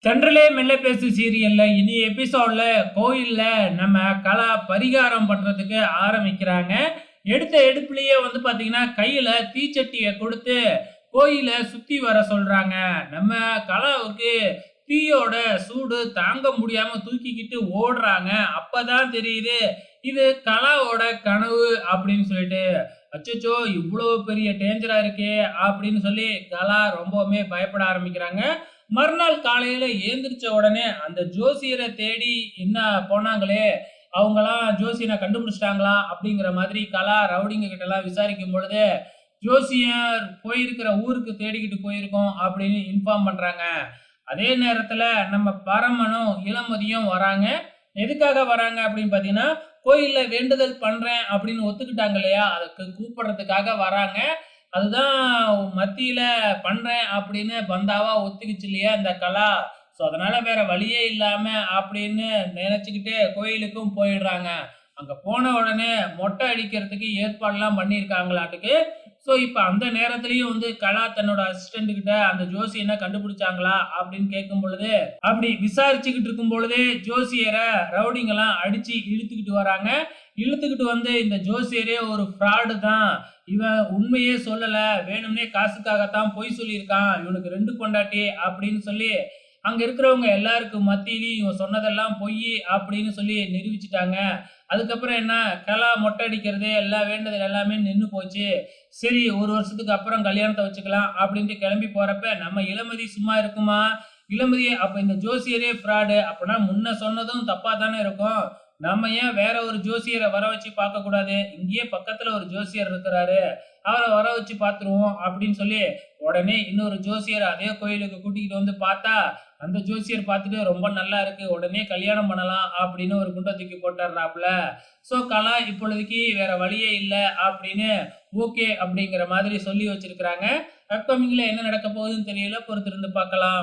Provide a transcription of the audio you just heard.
தென்றலே மெல்ல பேசு சீரியல்ல இனி எபிசோட்ல கோயில்ல நம்ம கலா பரிகாரம் பண்றதுக்கு ஆரம்பிக்கிறாங்க. எடுத்த எடுப்பிலேயே பாத்தீங்கன்னா, கையில தீச்சட்டிய கொடுத்து கோயில சுத்தி வர சொல்றாங்க. நம்ம கலாவுக்கு தீயோட சூடு தாங்க முடியாம தூக்கிக்கிட்டு ஓடுறாங்க. அப்பதான் தெரியுது, இது கலாவோட கனவு அப்படின்னு சொல்லிட்டு. அச்சச்சோ! இவ்ளோ பெரிய டேஞ்சரா இருக்கே! அப்படின்னு சொல்லி கலா ரொம்பவுமே பயப்பட ஆரம்பிக்கிறாங்க. மறுநாள் காலையில ஏந்திரிச்ச உடனே அந்த ஜோசியரை தேடி என்ன போனாங்களே, அவங்கலாம் ஜோசியனை கண்டுபிடிச்சிட்டாங்களா? அப்படிங்கிற மாதிரி கலா ரவுடிங்க கிட்டலாம் விசாரிக்கும் பொழுது, ஜோசியர் போயிருக்கிற ஊருக்கு தேடிக்கிட்டு போயிருக்கோம் அப்படின்னு இன்ஃபார்ம் பண்றாங்க. அதே நேரத்துல நம்ம பரமனும், இளமதியும் வராங்க. எதுக்காக வராங்க அப்படின்னு பார்த்தீங்கன்னா, கோயில்ல வேண்டுதல் பண்றேன் அப்படின்னு ஒத்துக்கிட்டாங்க இல்லையா? அதுக்கு கூப்பிடுறதுக்காக வராங்க. அதுதான் மத்தியில பண்றேன் அப்படின்னு பந்தாவா ஒத்துக்கிச்சு இல்லையா இந்த கலா. ஸோ அதனால வேற வழியே இல்லாம அப்படின்னு நினைச்சுக்கிட்டு கோயிலுக்கும் போயிடுறாங்க. அங்க போன உடனே மொட்டை அடிக்கிறதுக்கு ஏற்பாடுலாம் பண்ணியிருக்காங்களாட்டுக்கு. ஸோ இப்ப அந்த நேரத்திலயும் கலா தன்னோட அசிஸ்டன்ட் கிட்ட அந்த ஜோசியனை கண்டுபிடிச்சாங்களா அப்படின்னு கேட்கும் பொழுது, அப்படி விசாரிச்சுக்கிட்டு இருக்கும் பொழுதே ஜோசியரை ரவுடிங்கெல்லாம் அடிச்சு இழுத்துக்கிட்டு வராங்க. இழுத்துக்கிட்டு இந்த ஜோசியரே ஒரு ஃப்ராடு தான். இவன் உண்மையே சொல்லல, வேணும்னே காசுக்காகத்தான் பொய் சொல்லியிருக்கான். இவனுக்கு 2 பொண்டாட்டி அப்படின்னு சொல்லி அங்க இருக்கிறவங்க எல்லாருக்கும் மத்தியிலயும் இவன் சொன்னதெல்லாம் பொய் அப்படின்னு சொல்லி நிரூபிச்சுட்டாங்க. அதுக்கப்புறம் என்ன, கலா மொட்டை அடிக்கிறது எல்லா வேண்டது எல்லாமே நின்னு போச்சு. சரி, 1 வருஷத்துக்கு அப்புறம் கல்யாணத்தை வச்சுக்கலாம் அப்படின்ட்டு கிளம்பி போறப்ப நம்ம இளமதி சும்மா இருக்குமா? இளமதி அப்ப இந்த ஜோசியரே ஃப்ராடு. அப்பனா முன்ன சொன்னதும் தப்பா தானே இருக்கும். நம்ம ஏன் வேற ஒரு ஜோசியரை வர வச்சு பார்க்க கூடாது? இங்கேயே பக்கத்துல ஒரு ஜோசியர் இருக்கிறாரு, அவரை வர வச்சு பார்த்துருவோம் அப்படின்னு சொல்லி உடனே இன்னொரு ஜோசியர் அதே கோயிலுக்கு கூட்டிக்கிட்டு பார்த்தா, அந்த ஜோசியர் பார்த்துட்டு ரொம்ப நல்லா இருக்கு, உடனே கல்யாணம் பண்ணலாம் அப்படின்னு ஒரு குண்டை தூக்கி போட்டுறாப்புல. ஸோ கலா இப்பொழுதைக்கு வேற வழியே இல்லை அப்படின்னு ஓகே அப்படிங்கிற மாதிரி சொல்லி வச்சிருக்கிறாங்க. அப்கமிங்ல என்ன நடக்க போகுதுன்னு தெரியல, பொறுத்திருந்து பார்க்கலாம்.